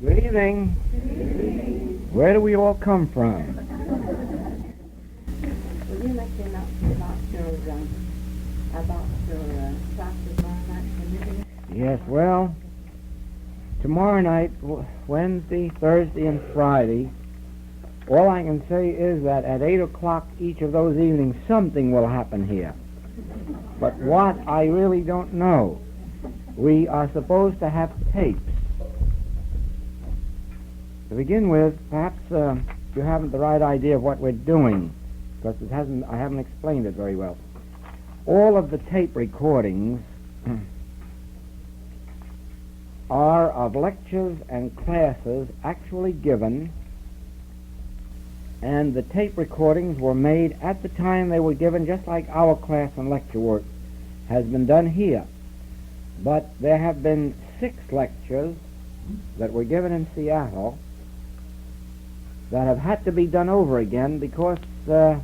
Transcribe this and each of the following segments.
Good evening. Where do we all come from? Would you like to know about your class tomorrow night committee? Yes, well, tomorrow night, Wednesday, Thursday, and Friday, all I can say is that at 8 o'clock each of those evenings something will happen here. But what, I really don't know. We are supposed to have tapes. To begin with, perhaps you haven't the right idea of what we're doing, because I haven't explained it very well. All of the tape recordings are of lectures and classes actually given, and the tape recordings were made at the time they were given, just like our class and lecture work has been done here. But there have been 6 lectures that were given in Seattle that have had to be done over again because they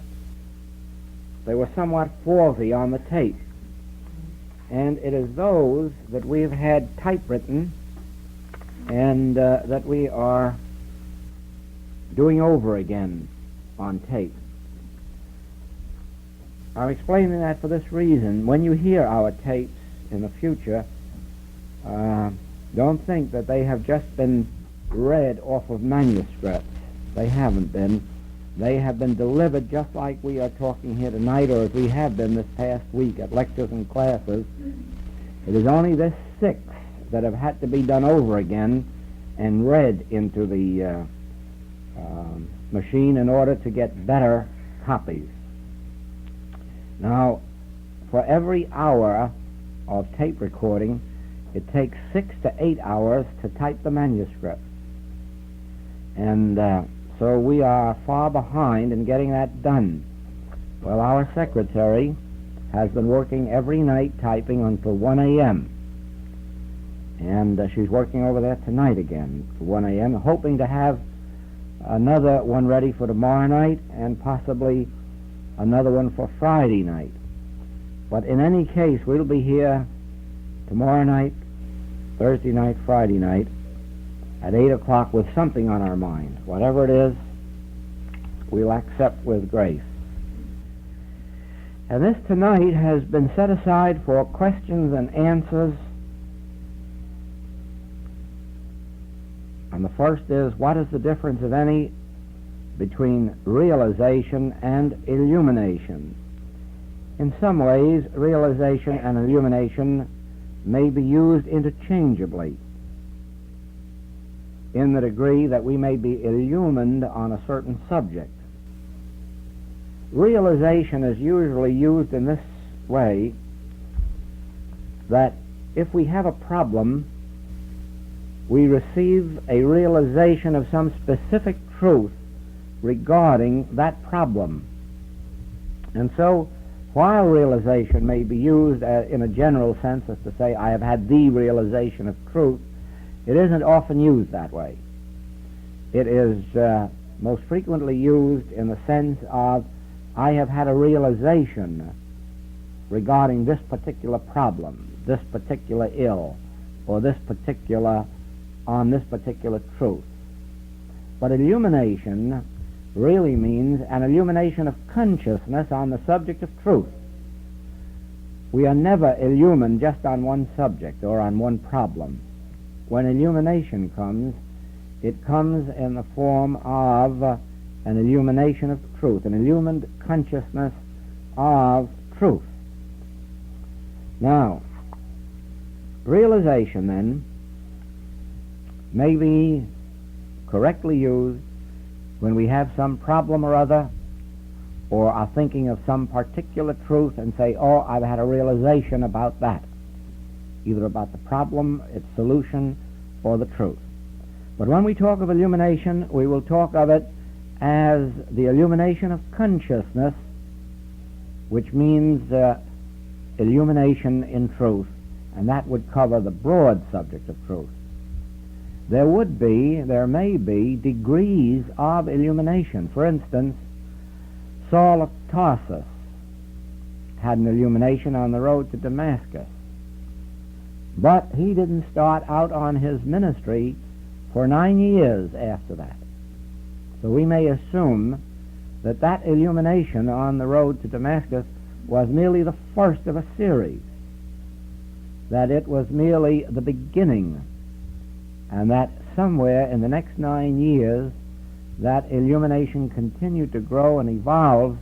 were somewhat faulty on the tape. And it is those that we've had typewritten and that we are doing over again on tape. I'm explaining that for this reason. When you hear our tapes in the future, don't think that they have just been read off of manuscripts. They haven't been. They have been delivered just like we are talking here tonight, or as we have been this past week at lectures and classes. It is only this 6 that have had to be done over again and read into the machine in order to get better copies. Now, for every hour of tape recording, it takes 6 to 8 hours to type the manuscript. And so we are far behind in getting that done. Well, our secretary has been working every night typing until 1 a.m. And she's working over there tonight again for 1 a.m., hoping to have another one ready for tomorrow night and possibly another one for Friday night. But in any case, we'll be here tomorrow night, Thursday night, Friday night, at 8 o'clock with something on our mind. Whatever it is, we'll accept with grace. And this tonight has been set aside for questions and answers. And the first is, what is the difference, if any, between realization and illumination? In some ways, realization and illumination may be used interchangeably, in the degree that we may be illumined on a certain subject. Realization is usually used in this way, that if we have a problem, we receive a realization of some specific truth regarding that problem. And so, while realization may be used in a general sense, as to say, I have had the realization of truth, it isn't often used that way. It is most frequently used in the sense of, I have had a realization regarding this particular problem, this particular ill, or on this particular truth. But illumination really means an illumination of consciousness on the subject of truth. We are never illumined just on one subject or on one problem. When illumination comes, it comes in the form of an illumination of truth, an illumined consciousness of truth. Now, realization then may be correctly used when we have some problem or other, or are thinking of some particular truth and say, oh, I've had a realization about that, either about the problem, its solution, or the truth. But when we talk of illumination, we will talk of it as the illumination of consciousness, which means illumination in truth, and that would cover the broad subject of truth. There may be degrees of illumination. For instance, Saul of Tarsus had an illumination on the road to Damascus. But he didn't start out on his ministry for 9 years after that. So we may assume that that illumination on the road to Damascus was merely the first of a series, that it was merely the beginning, and that somewhere in the next 9 years that illumination continued to grow and evolve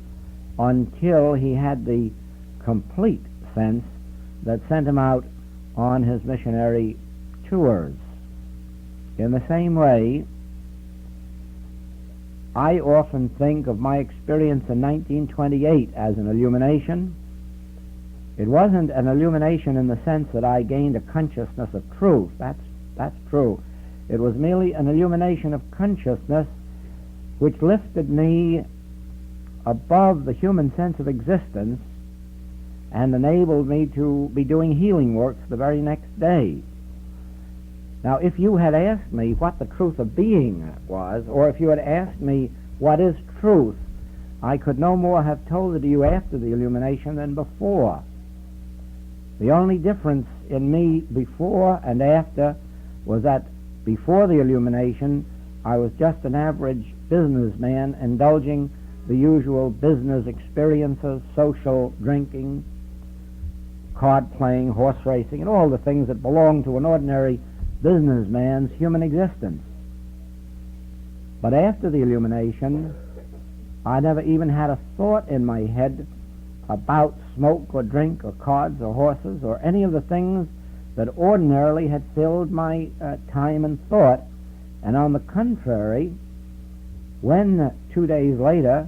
until he had the complete sense that sent him out on his missionary tours. In the same way, I often think of my experience in 1928 as an illumination. It wasn't an illumination in the sense that I gained a consciousness of truth. That's true. It was merely an illumination of consciousness which lifted me above the human sense of existence and enabled me to be doing healing works the very next day. Now, if you had asked me what the truth of being was, or if you had asked me what is truth, I could no more have told it to you after the illumination than before. The only difference in me before and after was that before the illumination, I was just an average businessman indulging the usual business experiences, social drinking, card playing, horse racing, and all the things that belong to an ordinary businessman's human existence. But after the illumination, I never even had a thought in my head about smoke or drink or cards or horses or any of the things that ordinarily had filled my time and thought. And on the contrary, when 2 days later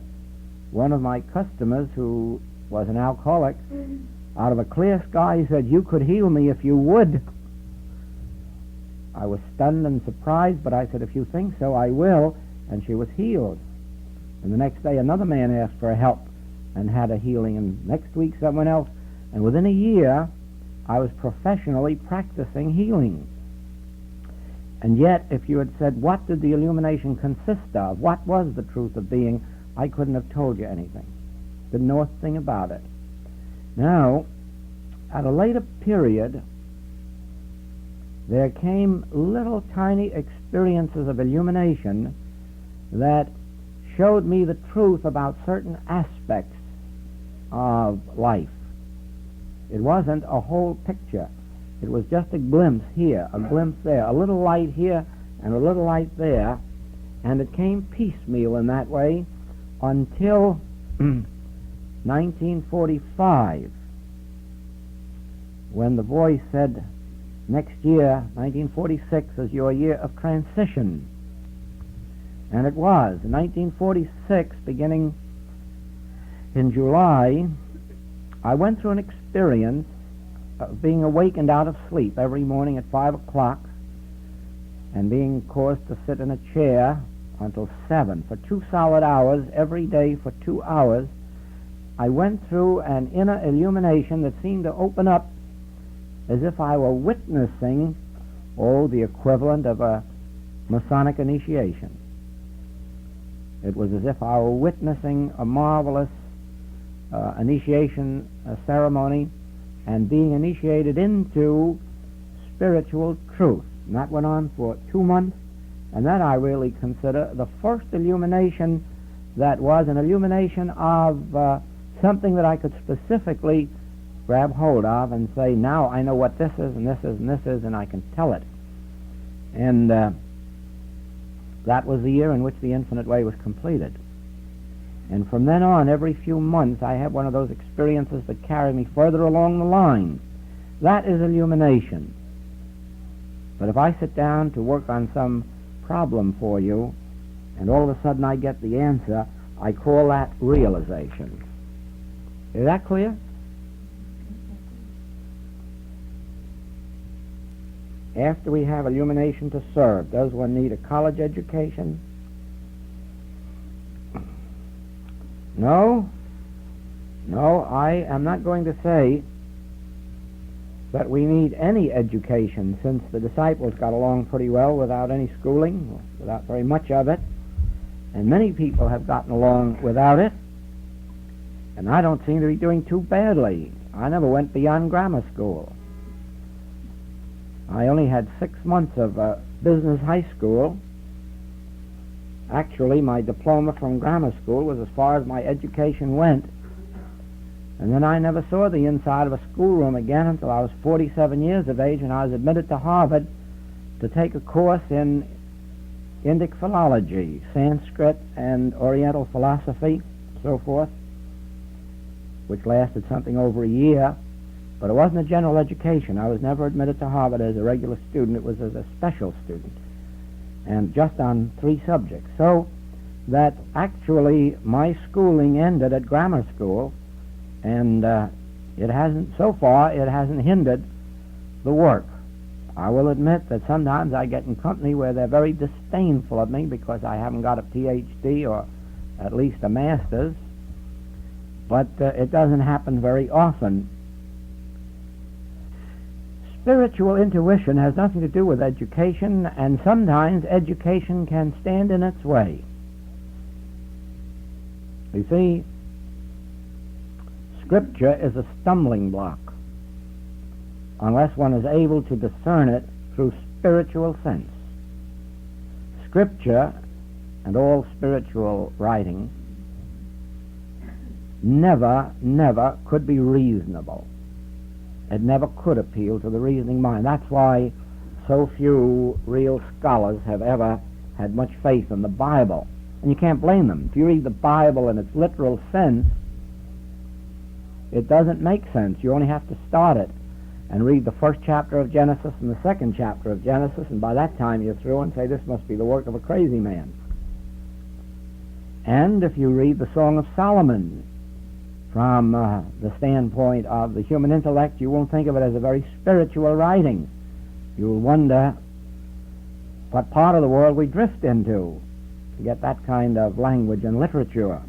one of my customers, who was an alcoholic, out of a clear sky said, "You could heal me if you would," I was stunned and surprised, but I said, "If you think so, I will," and she was healed. And the next day another man asked for help and had a healing, and next week someone else, and within a year I was professionally practicing healing. And yet, if you had said, what did the illumination consist of, what was the truth of being, I couldn't have told you anything. Didn't know a thing about it. Now, at a later period, there came little tiny experiences of illumination that showed me the truth about certain aspects of life. It wasn't a whole picture. It was just a glimpse here, a glimpse there, a little light here and a little light there, and it came piecemeal in that way until 1945, when the voice said, "Next year, 1946, is your year of transition." And it was. In 1946, beginning in July, I went through an experience of being awakened out of sleep every morning at 5 o'clock and being caused to sit in a chair until 7 for 2 solid hours every day for 2 hours. I went through an inner illumination that seemed to open up as if I were witnessing, the equivalent of a Masonic initiation. It was as if I were witnessing a marvelous initiation ceremony and being initiated into spiritual truth. And that went on for 2 months, and that I really consider the first illumination that was an illumination of something that I could specifically grab hold of and say, now I know what this is and this is and this is, and I can tell it. And that was the year in which the Infinite Way was completed. And from then on, every few months, I have one of those experiences that carry me further along the line. That is illumination. But if I sit down to work on some problem for you, and all of a sudden I get the answer, I call that realization. Is that clear? After we have illumination to serve, does one need a college education? No, I am not going to say that we need any education, since the disciples got along pretty well without any schooling, without very much of it, and many people have gotten along without it, and I don't seem to be doing too badly. I never went beyond grammar school. I only had 6 months of business high school. Actually, my diploma from grammar school was as far as my education went. And then I never saw the inside of a schoolroom again until I was 47 years of age, and I was admitted to Harvard to take a course in Indic philology, Sanskrit and Oriental philosophy, so forth, which lasted something over a year. But it wasn't a general education. I was never admitted to Harvard as a regular student. It was as a special student, and just on 3 subjects. So that actually my schooling ended at grammar school, and it hasn't hindered the work. I will admit that sometimes I get in company where they're very disdainful of me because I haven't got a PhD or at least a master's, but it doesn't happen very often. Spiritual intuition has nothing to do with education, and sometimes education can stand in its way. You see, Scripture is a stumbling block unless one is able to discern it through spiritual sense. Scripture and all spiritual writing never could be reasonable. It never could appeal to the reasoning mind. That's why so few real scholars have ever had much faith in the Bible. And you can't blame them. If you read the Bible in its literal sense, it doesn't make sense. You only have to start it and read the first chapter of Genesis and the second chapter of Genesis, and by that time you're through and say, this must be the work of a crazy man. And if you read the Song of Solomon from the standpoint of the human intellect, you won't think of it as a very spiritual writing. You'll wonder what part of the world we drift into to get that kind of language and literature.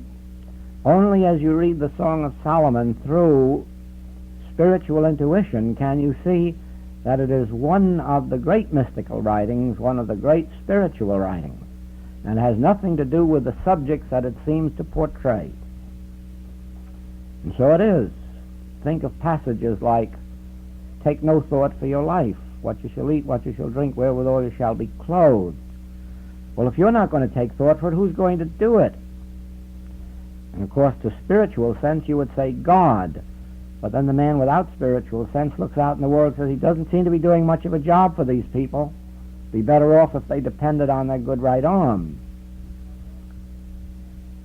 Only as you read the Song of Solomon through spiritual intuition can you see that it is one of the great mystical writings, one of the great spiritual writings, and has nothing to do with the subjects that it seems to portray. And so it is. Think of passages like, take no thought for your life, what you shall eat, what you shall drink, wherewithal you shall be clothed. Well, if you're not going to take thought for it, who's going to do it? And of course, to spiritual sense, you would say God. But then the man without spiritual sense looks out in the world and says he doesn't seem to be doing much of a job for these people. Be better off if they depended on their good right arm.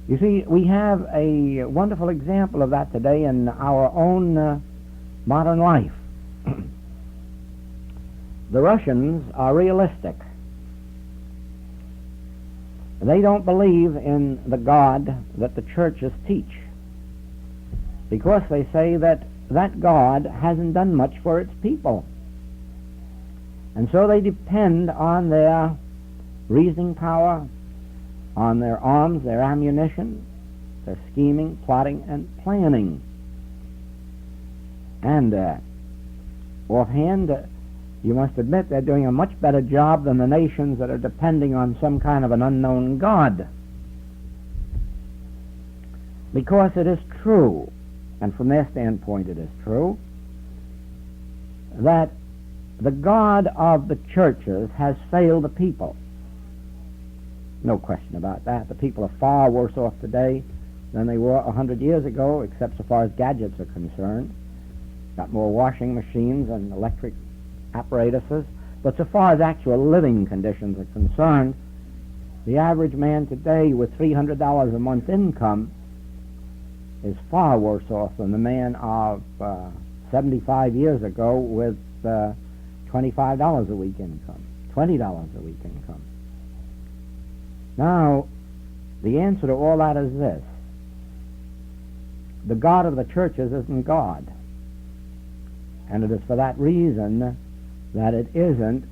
You see, we have a wonderful example of that today in our own modern life. The Russians are realistic. They don't believe in the God that the churches teach, because they say that God hasn't done much for its people. And so they depend on their reasoning power, on their arms, their ammunition, their scheming, plotting, and planning. And offhand, you must admit they're doing a much better job than the nations that are depending on some kind of an unknown God. Because it is true, and from their standpoint it is true, that the God of the churches has failed the people. No question about that. The people are far worse off today than they were 100 years ago, except so far as gadgets are concerned. Got more washing machines and electric apparatuses. But so far as actual living conditions are concerned, the average man today with $300 a month income is far worse off than the man of 75 years ago with $25 a week income, $20 a week income. Now, the answer to all that is this. The God of the churches isn't God. And it is for that reason that it isn't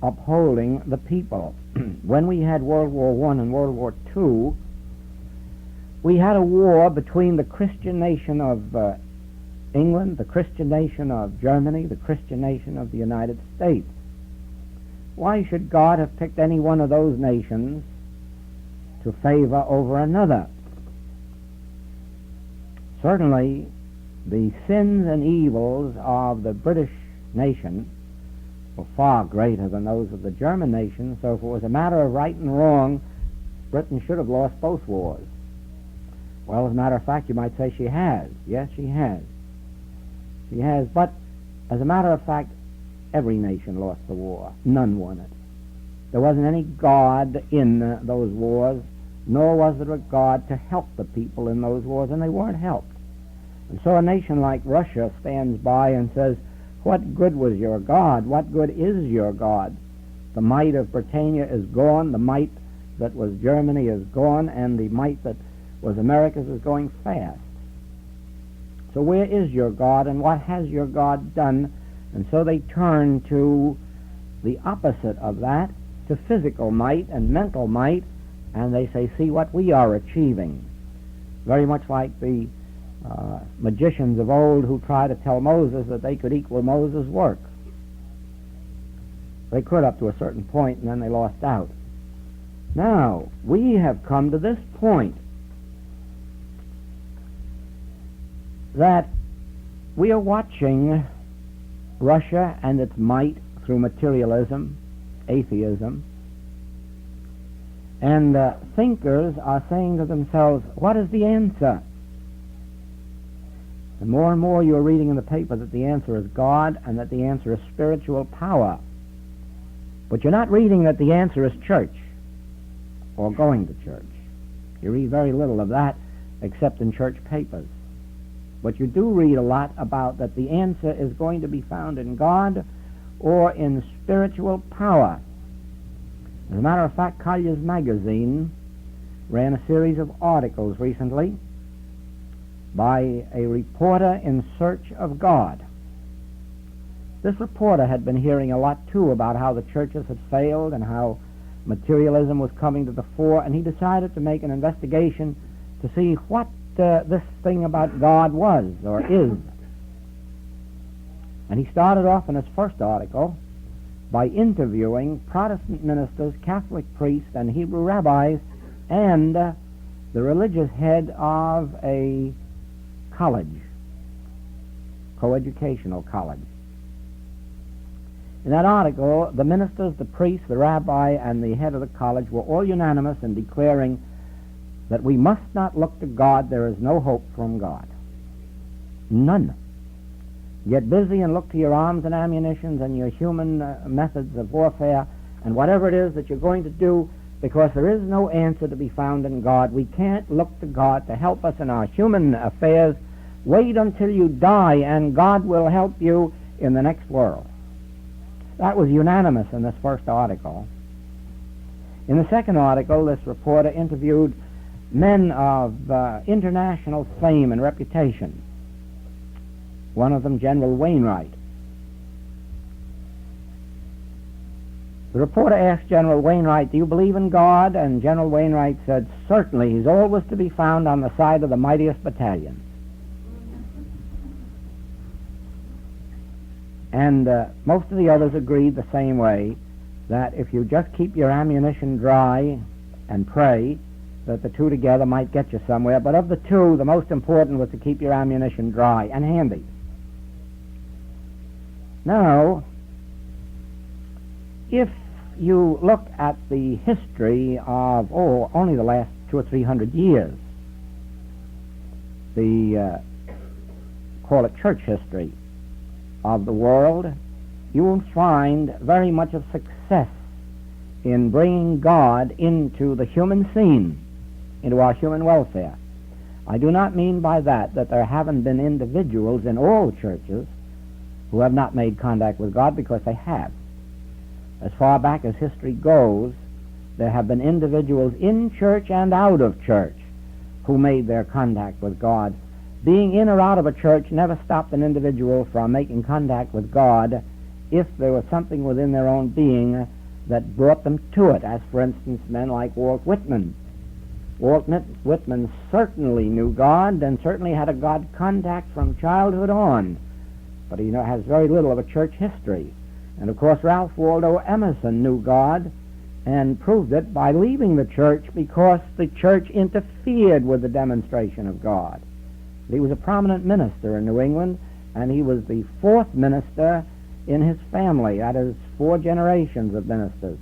upholding the people. When we had World War I and World War II, we had a war between the Christian nation of England, the Christian nation of Germany, the Christian nation of the United States. Why should God have picked any one of those nations to favor over another? Certainly, the sins and evils of the British nation were far greater than those of the German nation, so if it was a matter of right and wrong, Britain should have lost both wars. Well, as a matter of fact, you might say she has. Yes, she has. She has, but as a matter of fact, every nation lost the war. None won it. There wasn't any God in those wars, nor was there a God to help the people in those wars, and they weren't helped. And so a nation like Russia stands by and says, what good was your God? What good is your God? The might of Britannia is gone, the might that was Germany is gone, and the might that was America's is going fast. So where is your God, and what has your God done? And so they turn to the opposite of that, to physical might and mental might, and they say, see what we are achieving. Very much like the magicians of old who tried to tell Moses that they could equal Moses' work. They could up to a certain point, and then they lost out. Now, we have come to this point that we are watching Russia and its might through materialism, atheism, and thinkers are saying to themselves, what is the answer? And more you're reading in the paper that the answer is God and that the answer is spiritual power. But you're not reading that the answer is church or going to church. You read very little of that except in church papers. But you do read a lot about that the answer is going to be found in God or in spiritual power. As a matter of fact, Collier's magazine ran a series of articles recently by a reporter in search of God. This reporter had been hearing a lot, too, about how the churches had failed and how materialism was coming to the fore, and he decided to make an investigation to see what this thing about God was or is. And he started off in his first article by interviewing Protestant ministers, Catholic priests, and Hebrew rabbis, and the religious head of a college, coeducational college. In that article, the ministers, the priests, the rabbi, and the head of the college were all unanimous in declaring that we must not look to God. There is no hope from God. None. Get busy and look to your arms and ammunitions and your human methods of warfare and whatever it is that you're going to do, because there is no answer to be found in God. We can't look to God to help us in our human affairs. Wait until you die and God will help you in the next world. That was unanimous in this first article. In the second article, this reporter interviewed men of international fame and reputation. One of them, General Wainwright. The reporter asked General Wainwright, do you believe in God? And General Wainwright said, certainly, he's always to be found on the side of the mightiest battalions. And most of the others agreed the same way, that if you just keep your ammunition dry and pray, that the two together might get you somewhere. But of the two, the most important was to keep your ammunition dry and handy. Now, if you look at the history of, only the last 200 or 300 years, the, call it church history of the world, you will find very much of success in bringing God into the human scene, into our human welfare. I do not mean by that there haven't been individuals in all churches who have not made contact with God, because they have. As far back as history goes, there have been individuals in church and out of church who made their contact with God. Being in or out of a church never stopped an individual from making contact with God if there was something within their own being that brought them to it, as for instance men like Walt Whitman. Walt Whitman certainly knew God and certainly had a God contact from childhood on, but he has very little of a church history. And of course Ralph Waldo Emerson knew God and proved it by leaving the church because the church interfered with the demonstration of God. He was a prominent minister in New England, and he was the fourth minister in his family. That is 4 generations of ministers.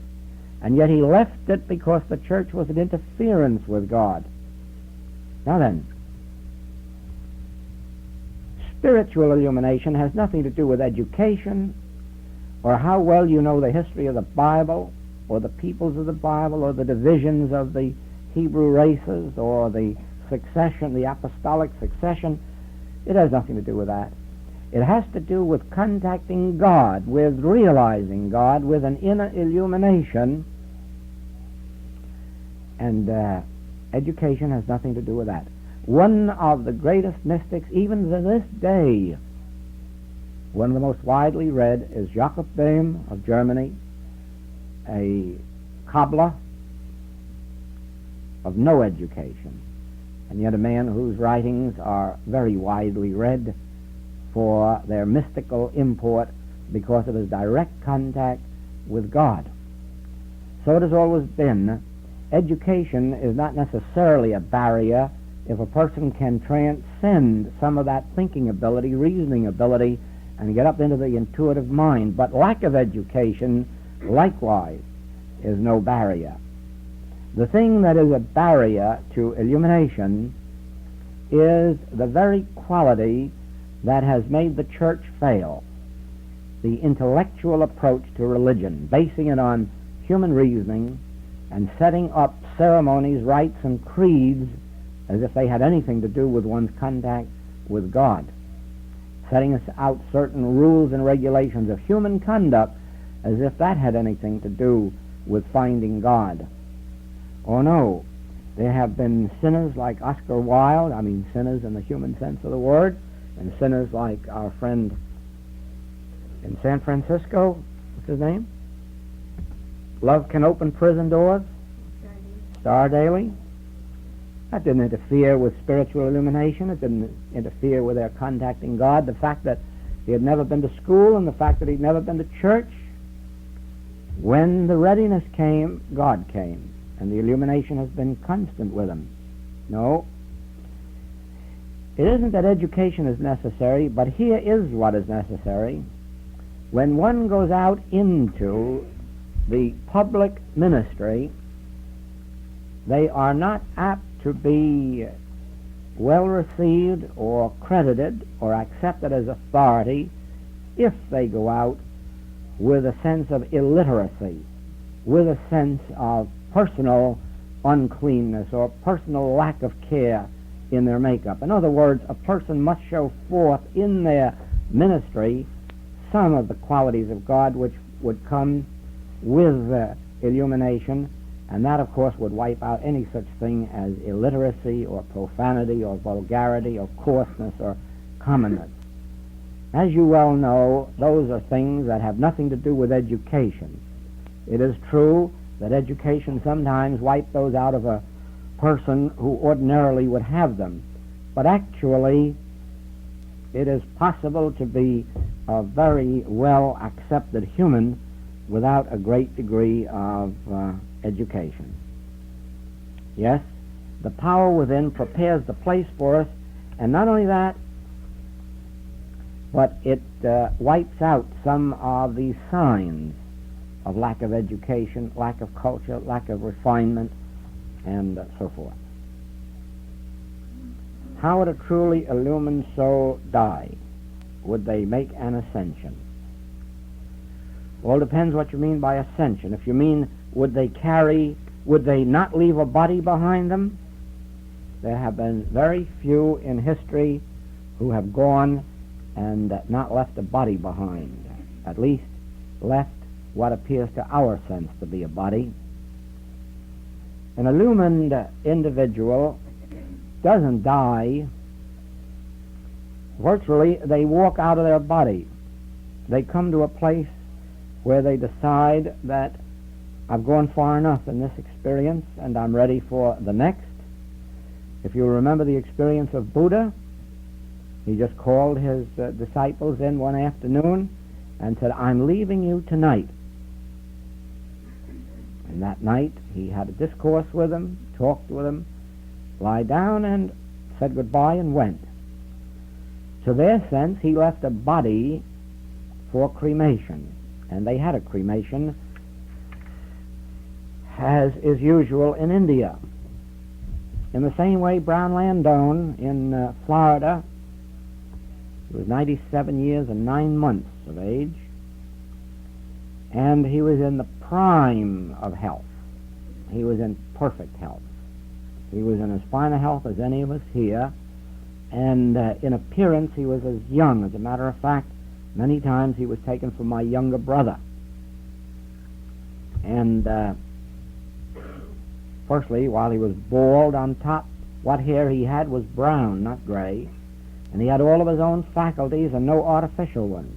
And yet he left it because the church was an interference with God. Now then, spiritual illumination has nothing to do with education or how well you know the history of the Bible or the peoples of the Bible or the divisions of the Hebrew races or the succession, the apostolic succession. It has nothing to do with that. It has to do with contacting God, with realizing God, with an inner illumination, and education has nothing to do with that. One of the greatest mystics, even to this day, one of the most widely read, is Jakob Böhm of Germany, a cobbler of no education, and yet a man whose writings are very widely read for their mystical import because of his direct contact with God. So it has always been. Education is not necessarily a barrier if a person can transcend some of that thinking ability, reasoning ability, and get up into the intuitive mind. But lack of education, likewise, is no barrier. The thing that is a barrier to illumination is the very quality that has made the church fail, the intellectual approach to religion, basing it on human reasoning and setting up ceremonies, rites, and creeds as if they had anything to do with one's contact with God, setting out certain rules and regulations of human conduct as if that had anything to do with finding God. Oh no, there have been sinners like Oscar Wilde, I mean sinners in the human sense of the word, and sinners like our friend in San Francisco, what's his name? Love Can Open Prison Doors, Star Daily. That didn't interfere with spiritual illumination. It didn't interfere with their contacting God. The fact that he had never been to school and the fact that he'd never been to church, when the readiness came, God came, and the illumination has been constant with him. No, it isn't that education is necessary, but here is what is necessary. When one goes out into the public ministry, they are not apt to be well received or credited or accepted as authority if they go out with a sense of illiteracy, with a sense of personal uncleanness or personal lack of care in their makeup. In other words, a person must show forth in their ministry some of the qualities of God which would come with illumination, and that, of course, would wipe out any such thing as illiteracy or profanity or vulgarity or coarseness or commonness. As you well know, those are things that have nothing to do with education. It is true that education sometimes wipes those out of a person who ordinarily would have them, but actually it is possible to be a very well accepted human without a great degree of education. Yes, the power within prepares the place for us, and not only that, but it wipes out some of these signs of lack of education, lack of culture, lack of refinement, and so forth. How would a truly illumined soul die? Would they make an ascension? Well, it depends what you mean by ascension. If you mean would they not leave a body behind them? There have been very few in history who have gone and not left a body behind, at least left what appears to our sense to be a body. An illumined individual doesn't die. Virtually, they walk out of their body. They come to a place where they decide that I've gone far enough in this experience and I'm ready for the next. If you remember the experience of Buddha, he just called his disciples in one afternoon and said, I'm leaving you tonight. And that night he had a discourse with them, talked with them, lie down and said goodbye and went. To their sense, he left a body for cremation. And they had a cremation, as is usual in India. In the same way, Brown Landone in Florida, he was 97 years and 9 months of age, and he was in the prime of health. He was in perfect health. He was in as fine a health as any of us here, and in appearance he was as young. As a matter of fact, many times he was taken for my younger brother. And firstly, while he was bald on top, what hair he had was brown, not gray, and he had all of his own faculties and no artificial ones.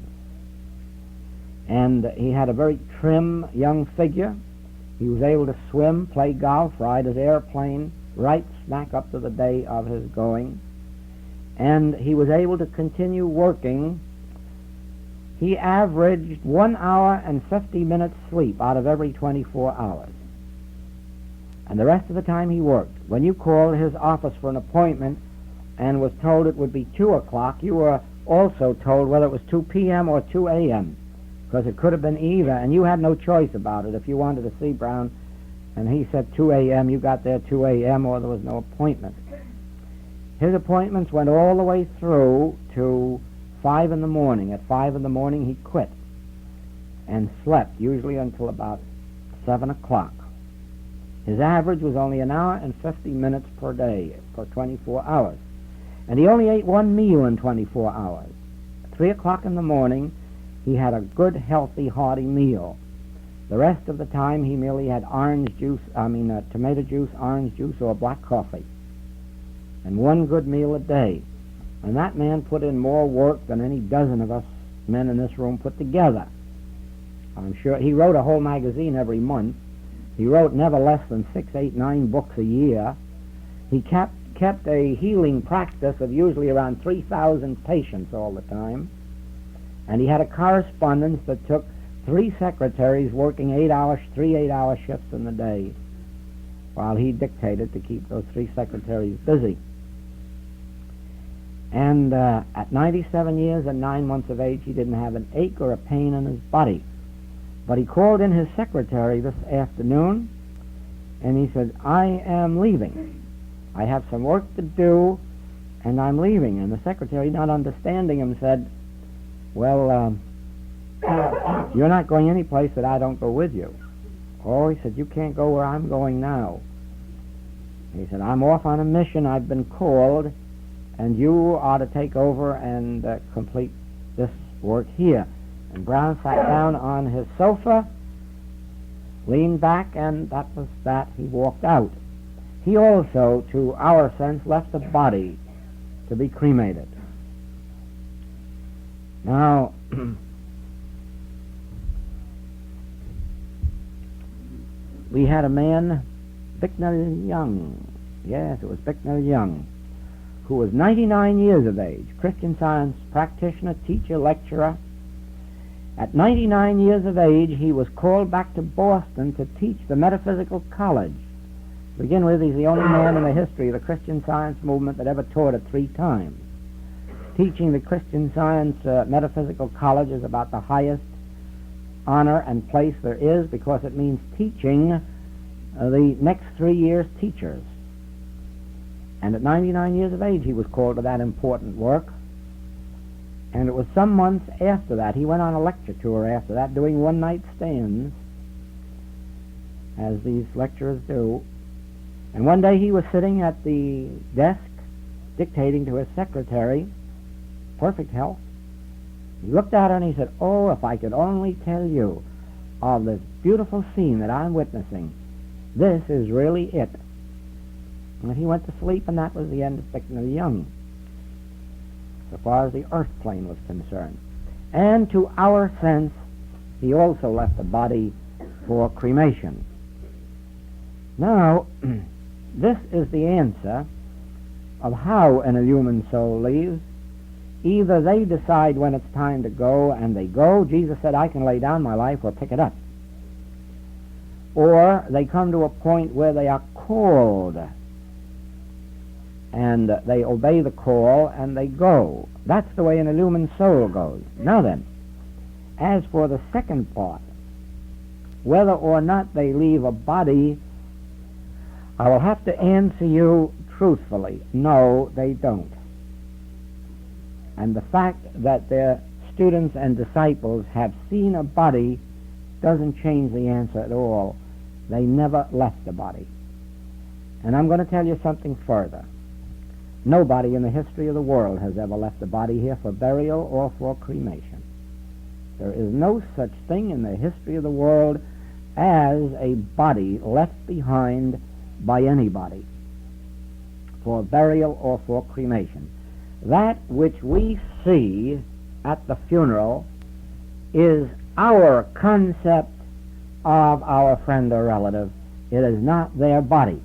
And he had a very trim young figure. He was able to swim, play golf, ride his airplane right smack up to the day of his going, and he was able to continue working. He averaged 1 hour and 50 minutes sleep out of every 24 hours. And the rest of the time he worked. When you called his office for an appointment and was told it would be 2 o'clock, you were also told whether it was 2 p.m. or 2 a.m., because it could have been either, and you had no choice about it. If you wanted to see Brown and he said 2 a.m., you got there 2 a.m. or there was no appointment. His appointments went all the way through to 5 in the morning. At 5 in the morning he quit and slept, usually until about 7 o'clock. His average was only 1 hour and 50 minutes per day for 24 hours. And he only ate one meal in 24 hours. At 3 o'clock in the morning, he had a good, healthy, hearty meal. The rest of the time, he merely had tomato juice, orange juice, or black coffee. And one good meal a day. And that man put in more work than any dozen of us men in this room put together. I'm sure he wrote a whole magazine every month. He wrote never less than 6, 8, 9 books a year. He kept a healing practice of usually around 3,000 patients all the time. And he had a correspondence that took 3 secretaries working 3 8-hour shifts in the day, while he dictated to keep those 3 secretaries busy. And at 97 years and 9 months of age, he didn't have an ache or a pain in his body. But he called in his secretary this afternoon, and he said, "I am leaving. I have some work to do, and I'm leaving." And the secretary, not understanding him, said, "Well, you're not going any place that I don't go with you." "Oh," he said, "you can't go where I'm going now." He said, "I'm off on a mission. I've been called, and you ought to take over and complete this work here." And Brown sat down on his sofa, leaned back, and that was that. He walked out. He also, to our sense, left the body to be cremated. Now, we had a man, Bicknell Young, yes, it was Bicknell Young, who was 99 years of age, Christian Science practitioner, teacher, lecturer. At 99 years of age, he was called back to Boston to teach the Metaphysical College. To begin with, he's the only man in the history of the Christian Science movement that ever taught it 3 times. Teaching the Christian Science Metaphysical College is about the highest honor and place there is, because it means teaching the next 3 years' teachers. And at 99 years of age, he was called to that important work. And it was some months after that, he went on a lecture tour after that, doing one-night stands, as these lecturers do. And one day he was sitting at the desk, dictating to his secretary, perfect health. He looked at her and he said, "Oh, if I could only tell you of this beautiful scene that I'm witnessing. This is really it." And he went to sleep, and that was the end of Bicknell Young, so far as the earth plane was concerned. And to our sense, he also left the body for cremation. Now, this is the answer of how an illumined soul leaves. Either they decide when it's time to go, and they go. Jesus said, "I can lay down my life or pick it up." Or they come to a point where they are called, and they obey the call, and they go. That's the way an illumined soul goes. Now then, As for the second part, whether or not they leave a body, I will have to answer you truthfully. No, they don't. And the fact that their students and disciples have seen a body doesn't change the answer at all. They never left the body. And I'm going to tell you something further. Nobody in the history of the world has ever left the body here for burial or for cremation. There is no such thing in the history of the world as a body left behind by anybody for burial or for cremation. That which we see at the funeral is our concept of our friend or relative. It is not their body.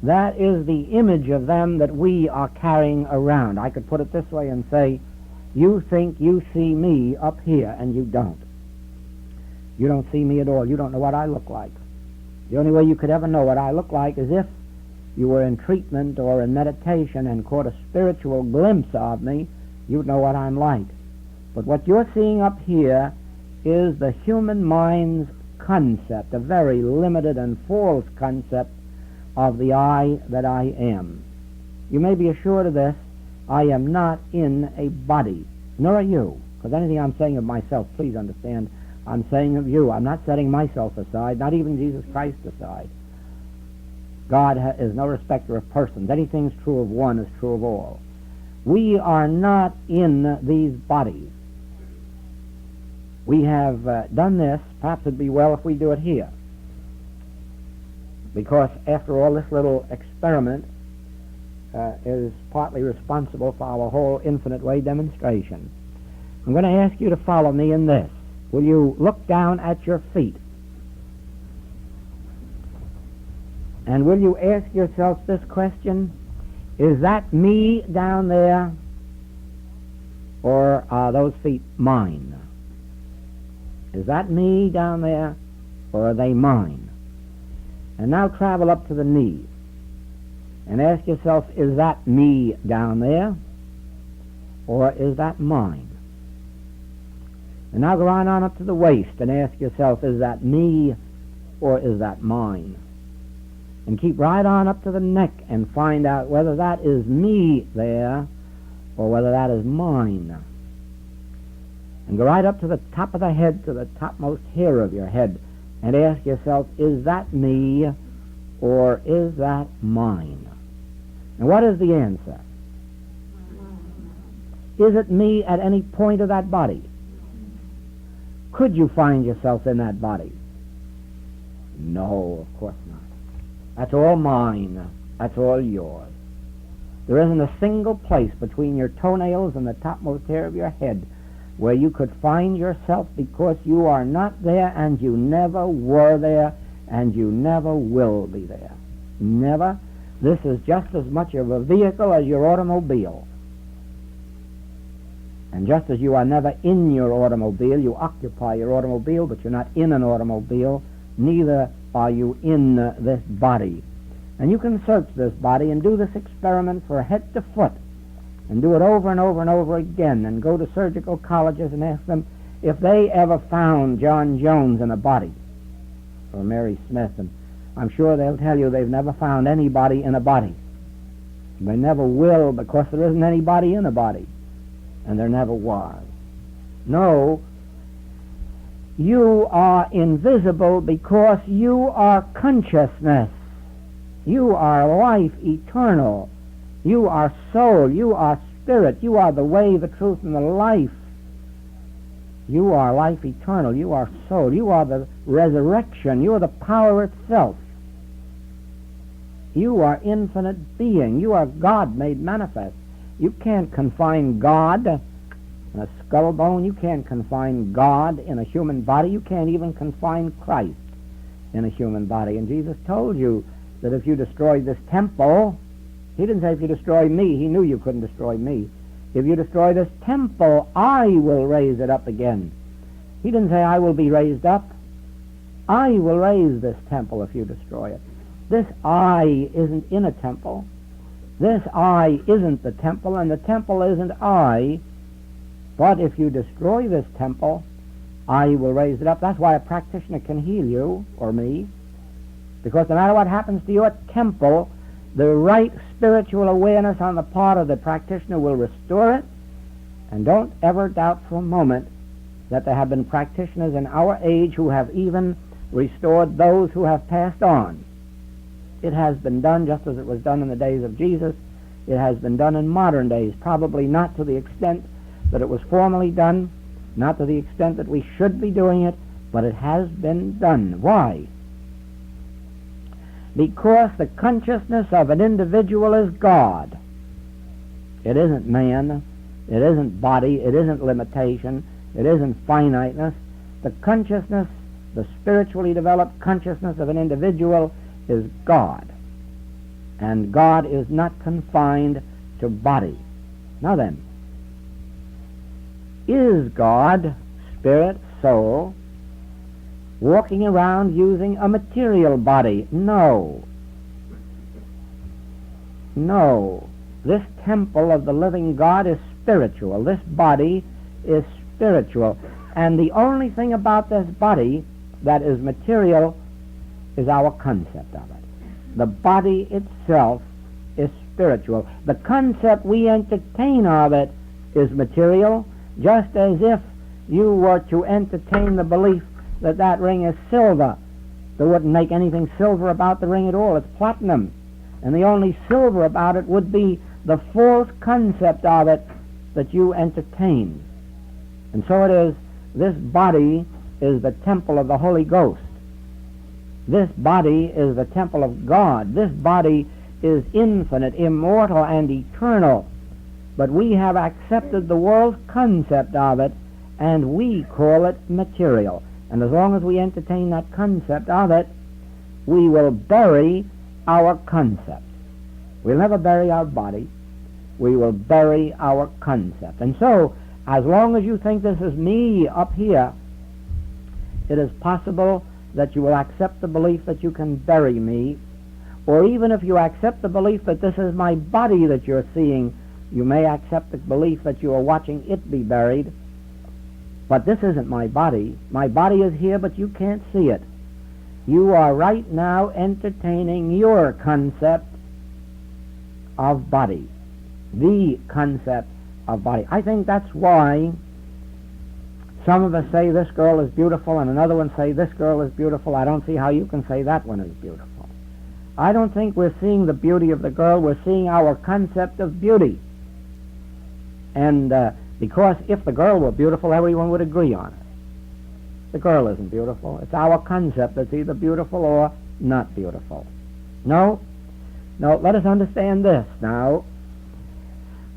That is the image of them that we are carrying around. I could put it this way and say, you think you see me up here, and you don't. You don't see me at all. You don't know what I look like. The only way you could ever know what I look like is if you were in treatment or in meditation and caught a spiritual glimpse of me, you'd know what I'm like. But what you're seeing up here is the human mind's concept, a very limited and false concept of the I that I am. You may be assured of this. I am not in a body, nor are you. Because anything I'm saying of myself, please understand, I'm saying of you. I'm not setting myself aside, not even Jesus Christ aside. God is no respecter of persons. Anything's true of one is true of all. We are not in these bodies. We have done this. Perhaps it'd be well if we do it here. Because, after all, this little experiment is partly responsible for our whole infinite way demonstration. I'm going to ask you to follow me in this. Will you look down at your feet? And will you ask yourself this question? Is that me down there, or are those feet mine? Is that me down there, or are they mine? And now travel up to the knees and ask yourself, is that me down there, or is that mine? And now go on up to the waist and ask yourself, is that me, or is that mine? And keep right on up to the neck and find out whether that is me there, or whether that is mine. And go right up to the top of the head, to the topmost hair of your head, and ask yourself, is that me, or is that mine? And what is the answer? Is it me at any point of that body? Could you find yourself in that body? No, of course not. That's all mine. That's all yours. There isn't a single place between your toenails and the topmost hair of your head where you could find yourself, because you are not there, and you never were there, and you never will be there. Never. This is just as much of a vehicle as your automobile. And just as you are never in your automobile, you occupy your automobile, but you're not in an automobile, neither are you in this body. And you can search this body and do this experiment from head to foot, and do it over and over and over again, and go to surgical colleges and ask them if they ever found John Jones in a body, or Mary Smith, and I'm sure they'll tell you they've never found anybody in a body. They never will, because there isn't anybody in a body, and there never was. No, you are invisible because you are consciousness. You are life eternal. You are soul. You are spirit. You are the way, the truth, and the life. You are life eternal. You are soul. You are the resurrection. You are the power itself. You are infinite being. You are God made manifest. You can't confine God in a skull bone. You can't confine God in a human body. You can't even confine Christ in a human body. And Jesus told you that if you destroyed this temple, he didn't say if you destroy me. He knew you couldn't destroy me. If you destroy this temple, I will raise it up again. He didn't say I will be raised up. I will raise this temple if you destroy it. This I isn't in a temple. This I isn't the temple, and the temple isn't I. But if you destroy this temple, I will raise it up. That's why a practitioner can heal you, or me, because no matter what happens to your temple, the right spiritual awareness on the part of the practitioner will restore it. And don't ever doubt for a moment that there have been practitioners in our age who have even restored those who have passed on. It has been done just as it was done in the days of Jesus. It has been done in modern days, probably not to the extent that it was formerly done, not to the extent that we should be doing it, but it has been done. Why? Because the consciousness of an individual is God. It isn't man, it isn't body, it isn't limitation, it isn't finiteness. The consciousness, the spiritually developed consciousness of an individual is God. And God is not confined to body. Now then, is God, spirit, soul, walking around using a material body? No. No. This temple of the living God is spiritual. This body is spiritual. And the only thing about this body that is material is our concept of it. The body itself is spiritual. The concept we entertain of it is material, just as if you were to entertain the belief that that ring is silver. There wouldn't make anything silver about the ring at all. It's platinum. And the only silver about it would be the false concept of it that you entertain. And so it is, this body is the temple of the Holy Ghost. This body is the temple of God. This body is infinite, immortal, and eternal. But we have accepted the world's concept of it, and we call it material. And as long as we entertain that concept of it, we will bury our concept. We'll never bury our body. We will bury our concept. And so, as long as you think this is me up here, it is possible that you will accept the belief that you can bury me, or even if you accept the belief that this is my body that you're seeing, you may accept the belief that you are watching it be buried. But this isn't my body. My body is here, but you can't see it. You are right now entertaining your concept of body, the concept of body. I think that's why some of us say this girl is beautiful and another one say this girl is beautiful. I don't see how you can say that one is beautiful. I don't think we're seeing the beauty of the girl. We're seeing our concept of beauty. And because if the girl were beautiful, everyone would agree on it. The girl isn't beautiful. It's our concept that's either beautiful or not beautiful. No, let us understand this now.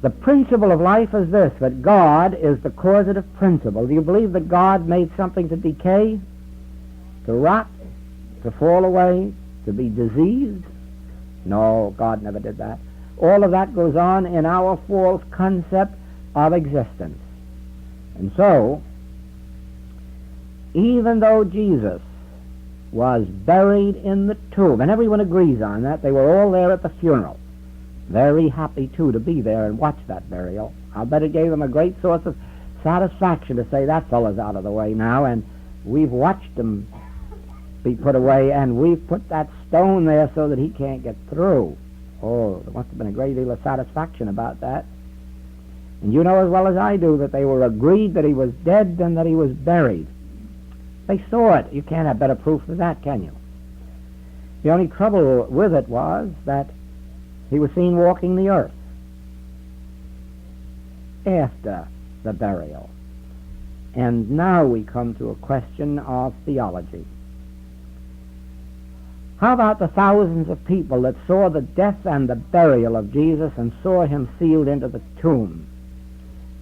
The principle of life is this, that God is the causative principle. Do you believe that God made something to decay, to rot, to fall away, to be diseased? No, God never did that. All of that goes on in our false concept of existence. And so, even though Jesus was buried in the tomb, and everyone agrees on that, they were all there at the funeral, very happy, too, to be there and watch that burial. I'll bet it gave them a great source of satisfaction to say that fellow's out of the way now, and we've watched him be put away, and we've put that stone there so that he can't get through. Oh, there must have been a great deal of satisfaction about that. And you know as well as I do that they were agreed that he was dead and that he was buried. They saw it. You can't have better proof than that, can you? The only trouble with it was that he was seen walking the earth after the burial. And now we come to a question of theology. How about the thousands of people that saw the death and the burial of Jesus and saw him sealed into the tomb?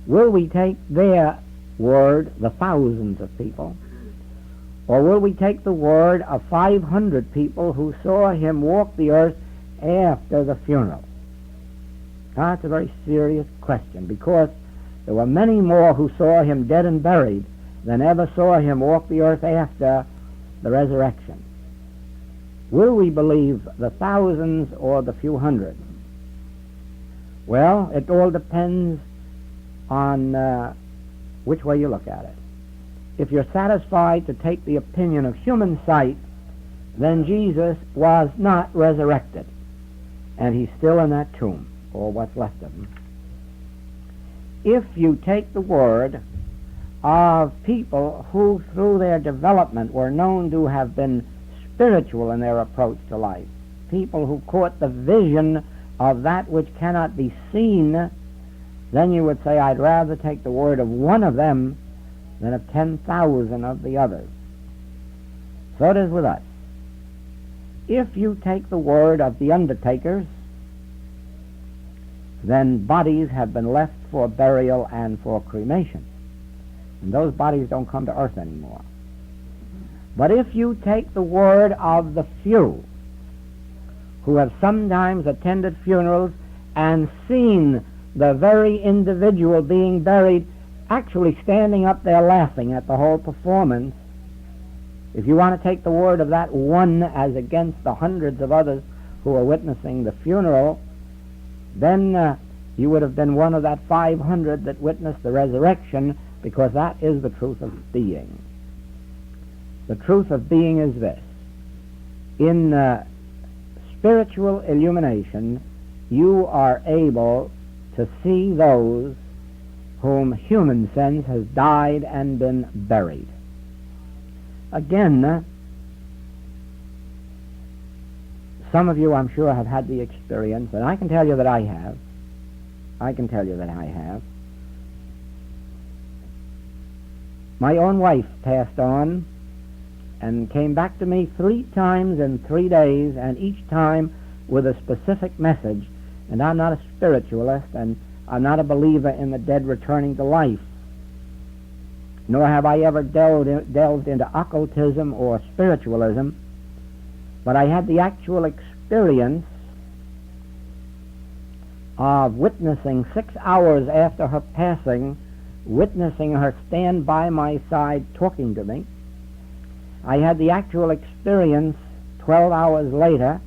Will we take their word, the thousands of people, or will we take the word of 500 people who saw him walk the earth after the funeral? That's a very serious question, because there were many more who saw him dead and buried than ever saw him walk the earth after the resurrection. Will we believe the thousands or the few hundred? Well, it all depends on which way you look at it. If you're satisfied to take the opinion of human sight, then Jesus was not resurrected, and he's still in that tomb, or what's left of him. If you take the word of people who through their development were known to have been spiritual in their approach to life, people who caught the vision of that which cannot be seen, then you would say, I'd rather take the word of one of them than of 10,000 of the others. So it is with us. If you take the word of the undertakers, then bodies have been left for burial and for cremation. And those bodies don't come to earth anymore. But if you take the word of the few who have sometimes attended funerals and seen the very individual being buried actually standing up there laughing at the whole performance, if you want to take the word of that one as against the hundreds of others who are witnessing the funeral, then you would have been one of that 500 that witnessed the resurrection, because that is the truth of being. The truth of being is this. In spiritual illumination, you are able to see those whom human sense has died and been buried. Again, some of you, I'm sure, have had the experience, and I can tell you that I have. My own wife passed on and came back to me 3 times in 3 days, and each time with a specific message. And I'm not a spiritualist, and I'm not a believer in the dead returning to life, nor have I ever delved into occultism or spiritualism, but I had the actual experience of witnessing 6 hours after her passing, witnessing her stand by my side talking to me. I had the actual experience 12 hours later,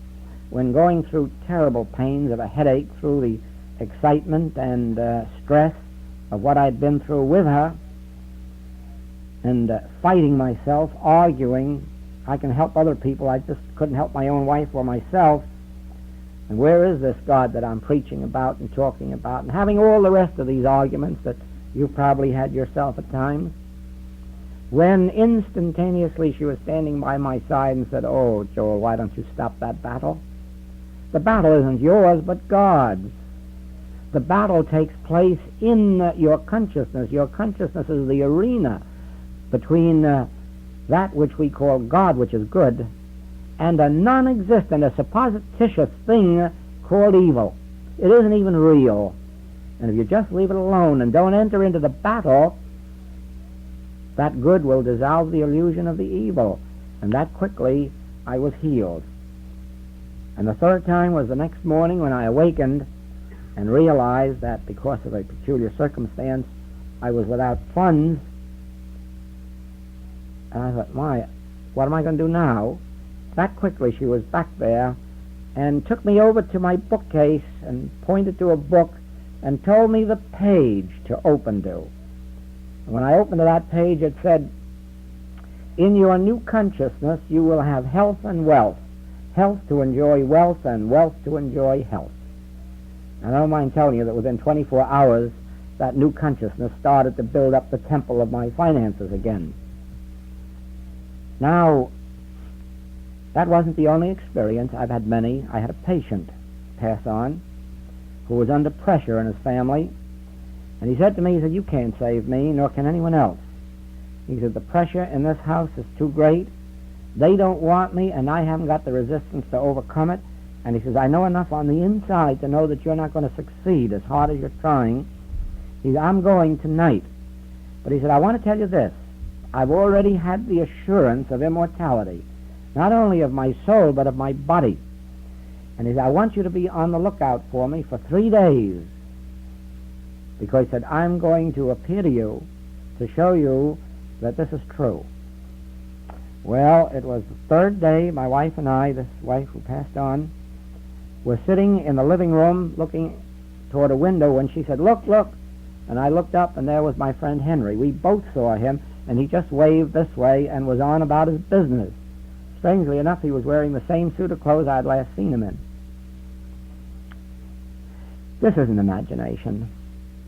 when going through terrible pains of a headache through the excitement and stress of what I'd been through with her, and fighting myself, arguing. I can help other people, I just couldn't help my own wife or myself. And where is this God that I'm preaching about and talking about, and having all the rest of these arguments that you probably had yourself at times, when instantaneously she was standing by my side and said, "Oh, Joel, why don't you stop that battle? The battle isn't yours, but God's. The battle takes place in your consciousness. Your consciousness is the arena between that which we call God, which is good, and a non-existent, a supposititious thing called evil. It isn't even real. And if you just leave it alone and don't enter into the battle, that good will dissolve the illusion of the evil." And that quickly I was healed. And the third time was the next morning when I awakened and realized that because of a peculiar circumstance I was without funds. And I thought, what am I going to do now? That quickly she was back there and took me over to my bookcase and pointed to a book and told me the page to open to. And when I opened to that page, it said, "In your new consciousness you will have health and wealth. Health to enjoy wealth, and wealth to enjoy health." And I don't mind telling you that within 24 hours that new consciousness started to build up the temple of my finances again. Now, that wasn't the only experience. I've had many. I had a patient pass on who was under pressure in his family, and he said to me, he said, "You can't save me, nor can anyone else." He said, "The pressure in this house is too great. They don't want me, and I haven't got the resistance to overcome it." And he says, "I know enough on the inside to know that you're not going to succeed as hard as you're trying." He said, "I'm going tonight." But he said, "I want to tell you this. I've already had the assurance of immortality, not only of my soul, but of my body." And he said, "I want you to be on the lookout for me for 3 days. Because," he said, "I'm going to appear to you to show you that this is true." Well, it was the 3rd day. My wife and I, this wife who passed on, were sitting in the living room looking toward a window when she said, "Look, look, And I looked up, and there was my friend Henry. We both saw him, and he just waved this way and was on about his business. Strangely enough, he was wearing the same suit of clothes I'd last seen him in. This isn't imagination.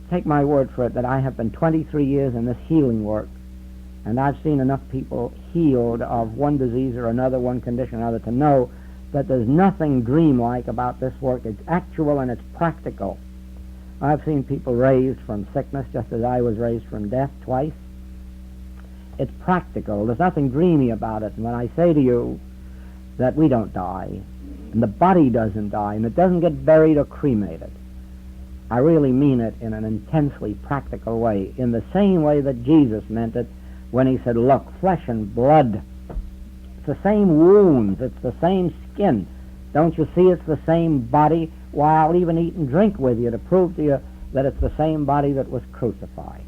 Take my word for it that I have been 23 years in this healing work, and I've seen enough people healed of one disease or another, one condition or another, to know that there's nothing dreamlike about this work. It's actual and it's practical. I've seen people raised from sickness just as I was raised from death twice. It's practical. There's nothing dreamy about it. And when I say to you that we don't die, and the body doesn't die, and it doesn't get buried or cremated, I really mean it in an intensely practical way, in the same way that Jesus meant it when he said, look, flesh and blood, it's the same wounds, it's the same skin. Don't you see it's the same body? Why, I'll even eat and drink with you to prove to you that it's the same body that was crucified.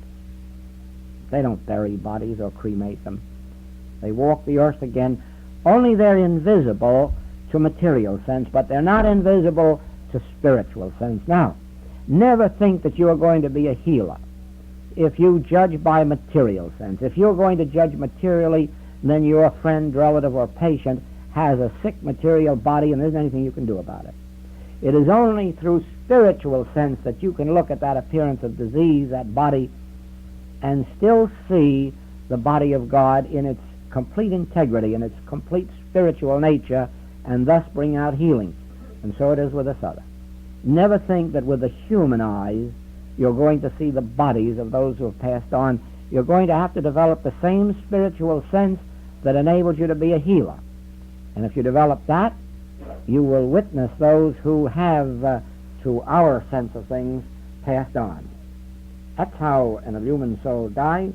They don't bury bodies or cremate them. They walk the earth again. Only they're invisible to material sense, but they're not invisible to spiritual sense. Now, never think that you are going to be a healer if you judge by material sense. If you're going to judge materially, then your friend, relative, or patient has a sick material body and there isn't anything you can do about it. It is only through spiritual sense that you can look at that appearance of disease, that body, and still see the body of God in its complete integrity, in its complete spiritual nature, and thus bring out healing. And so it is with this other. Never think that with the human eyes you're going to see the bodies of those who have passed on. You're going to have to develop the same spiritual sense that enables you to be a healer. And if you develop that, you will witness those who have, to our sense of things, passed on. That's how an illumined soul dies.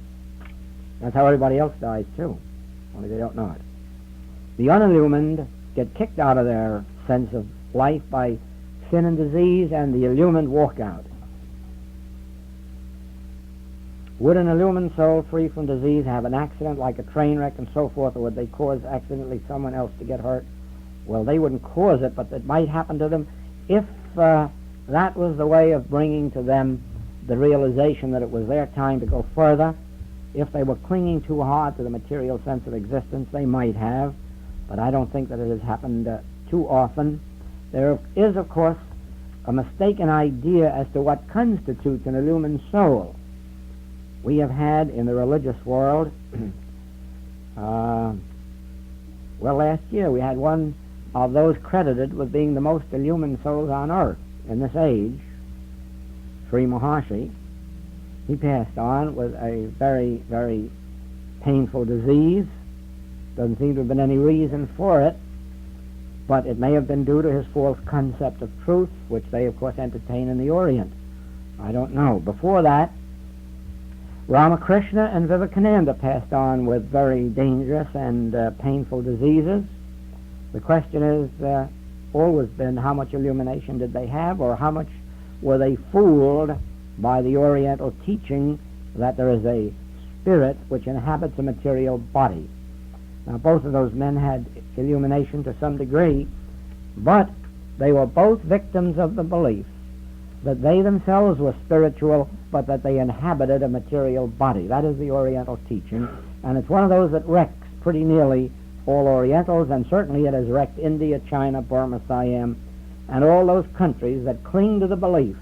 That's how everybody else dies, too. Only they don't know it. The unillumined get kicked out of their sense of life by sin and disease, and the illumined walk out. Would an illumined soul free from disease have an accident like a train wreck and so forth, or would they cause accidentally someone else to get hurt? Well, they wouldn't cause it, but it might happen to them if that was the way of bringing to them the realization that it was their time to go further. If they were clinging too hard to the material sense of existence, they might have, but I don't think that it has happened too often. There is, of course, a mistaken idea as to what constitutes an illumined soul. We have had in the religious world, last year we had one of those credited with being the most illumined souls on earth in this age, Sri Maharshi. He passed on with a very, very painful disease. Doesn't seem to have been any reason for it, but it may have been due to his false concept of truth, which they, of course, entertain in the Orient. I don't know. Before that, Ramakrishna and Vivekananda passed on with very dangerous and painful diseases. The question is always been how much illumination did they have, or how much were they fooled by the Oriental teaching that there is a spirit which inhabits a material body. Now, both of those men had illumination to some degree, but they were both victims of the belief that they themselves were spiritual, but that they inhabited a material body. That is the Oriental teaching, and it's one of those that wrecks pretty nearly all Orientals, and certainly it has wrecked India, China, Burma, Siam, and all those countries that cling to the belief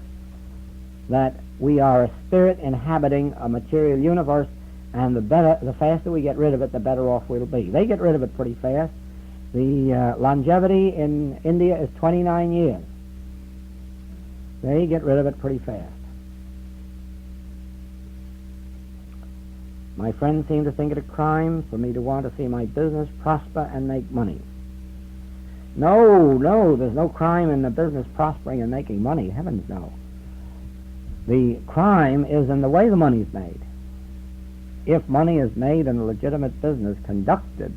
that we are a spirit inhabiting a material universe, and the faster we get rid of it, the better off we'll be. They get rid of it pretty fast. The longevity in India is 29 years. They get rid of it pretty fast. My friends seem to think it a crime for me to want to see my business prosper and make money. No, there's no crime in the business prospering and making money. Heavens, no. The crime is in the way the money's made. If money is made in a legitimate business conducted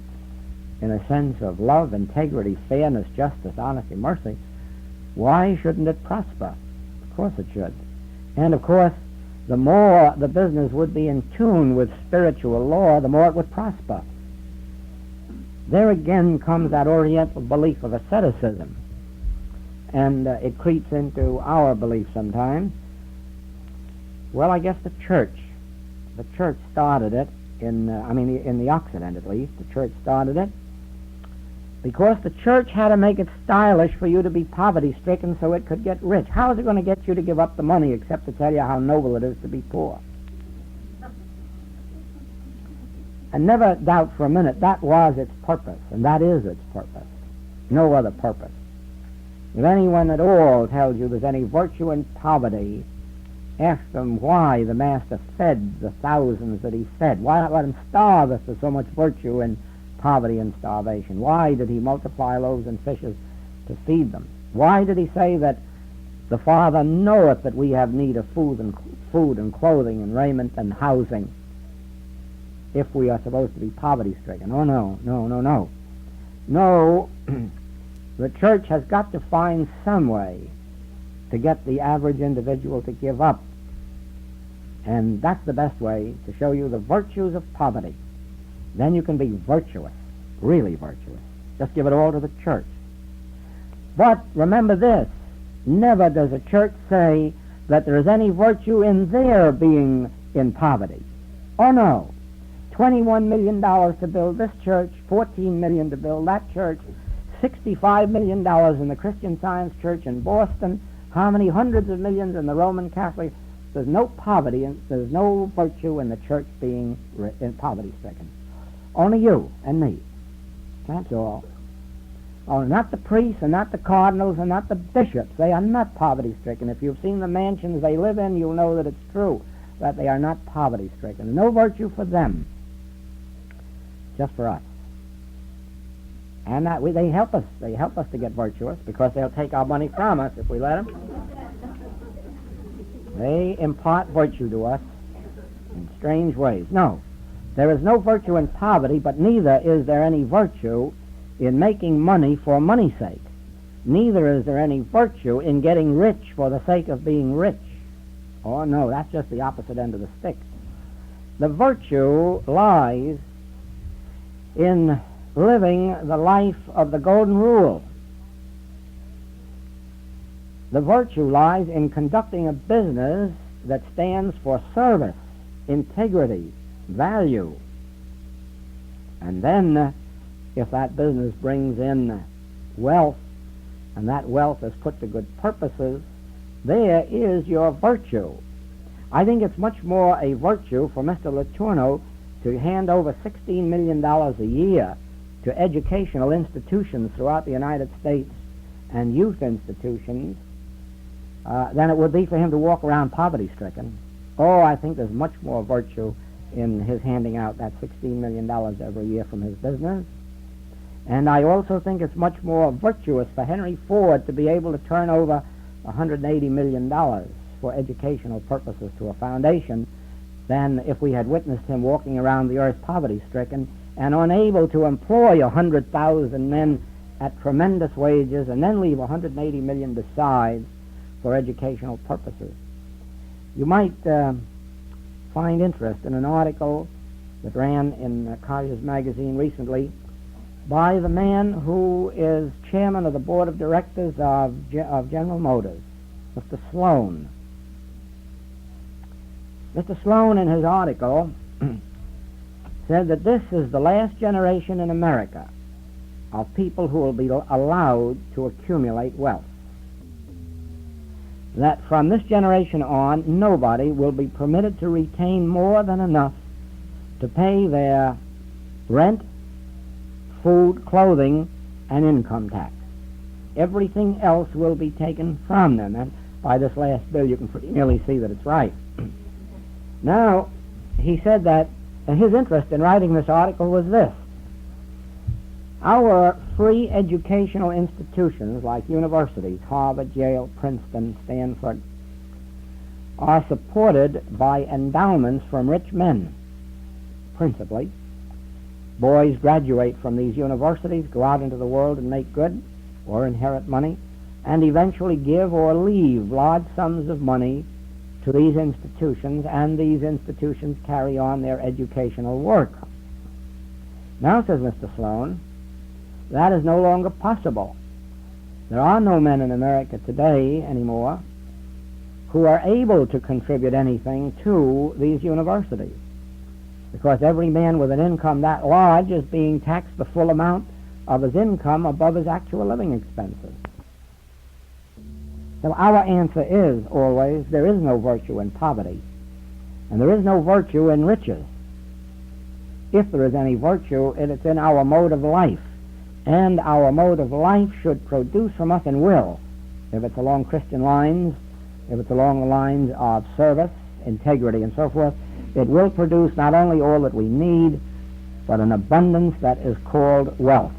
in a sense of love, integrity, fairness, justice, honesty, mercy, why shouldn't it prosper? Of course it should. And of course, the more the business would be in tune with spiritual law, the more it would prosper. There again comes that Oriental belief of asceticism, and it creeps into our belief sometimes. Well, I guess the church. The church started it in the Occident at least. The church started it because the church had to make it stylish for you to be poverty-stricken so it could get rich. How is it going to get you to give up the money except to tell you how noble it is to be poor? And never doubt for a minute that was its purpose, and that is its purpose. No other purpose. If anyone at all tells you there's any virtue in poverty, ask them why the Master fed the thousands that he fed. Why not let him starve if there's so much virtue in poverty and starvation? Why did he multiply loaves and fishes to feed them? Why did he say that the Father knoweth that we have need of food and clothing and raiment and housing if we are supposed to be poverty-stricken? Oh, no. No, the church has got to find some way to get the average individual to give up. And that's the best way to show you the virtues of poverty. Then you can be virtuous, really virtuous. Just give it all to the church. But remember this, never does a church say that there is any virtue in their being in poverty. Oh no. $21 million to build this church, $14 million to build that church, $65 million in the Christian Science Church in Boston, how many hundreds of millions in the Roman Catholic. There's no poverty, and there's no virtue in the church being poverty-stricken. Only you and me. That's all. Oh, not the priests, and not the cardinals, and not the bishops. They are not poverty-stricken. If you've seen the mansions they live in, you'll know that it's true, that they are not poverty-stricken. No virtue for them. Just for us. And they help us. They help us to get virtuous because they'll take our money from us if we let them. They impart virtue to us in strange ways. No, there is no virtue in poverty, but neither is there any virtue in making money for money's sake. Neither is there any virtue in getting rich for the sake of being rich. Oh, no, that's just the opposite end of the stick. The virtue lies in living the life of the golden rule. The virtue lies in conducting a business that stands for service, integrity, value. And then, if that business brings in wealth, and that wealth is put to good purposes, there is your virtue. I think it's much more a virtue for Mr. Letourneau to hand over $16 million a year to educational institutions throughout the United States and youth institutions than it would be for him to walk around poverty-stricken. Oh, I think there's much more virtue in his handing out that $16 million every year from his business. And I also think it's much more virtuous for Henry Ford to be able to turn over $180 million for educational purposes to a foundation than if we had witnessed him walking around the earth poverty-stricken and unable to employ 100,000 men at tremendous wages and then leave $180 million besides for educational purposes. You might find interest in an article that ran in Collier's magazine recently by the man who is chairman of the board of directors of General Motors, Mr. Sloan. Mr. Sloan, in his article, said that this is the last generation in America of people who will be allowed to accumulate wealth. That from this generation on, nobody will be permitted to retain more than enough to pay their rent, food, clothing, and income tax. Everything else will be taken from them. And by this last bill, you can pretty nearly see that it's right. Now, he said that his interest in writing this article was this. Our free educational institutions, like universities, Harvard, Yale, Princeton, Stanford, are supported by endowments from rich men, principally. Boys graduate from these universities, go out into the world and make good, or inherit money, and eventually give or leave large sums of money to these institutions, and these institutions carry on their educational work. Now, says Mr. Sloan, that is no longer possible. There are no men in America today anymore who are able to contribute anything to these universities. Because every man with an income that large is being taxed the full amount of his income above his actual living expenses. So our answer is always, there is no virtue in poverty, and there is no virtue in riches. If there is any virtue, it is in our mode of life, and our mode of life should produce from us and will, if it's along Christian lines, if it's along the lines of service, integrity, and so forth, it will produce not only all that we need, but an abundance that is called wealth.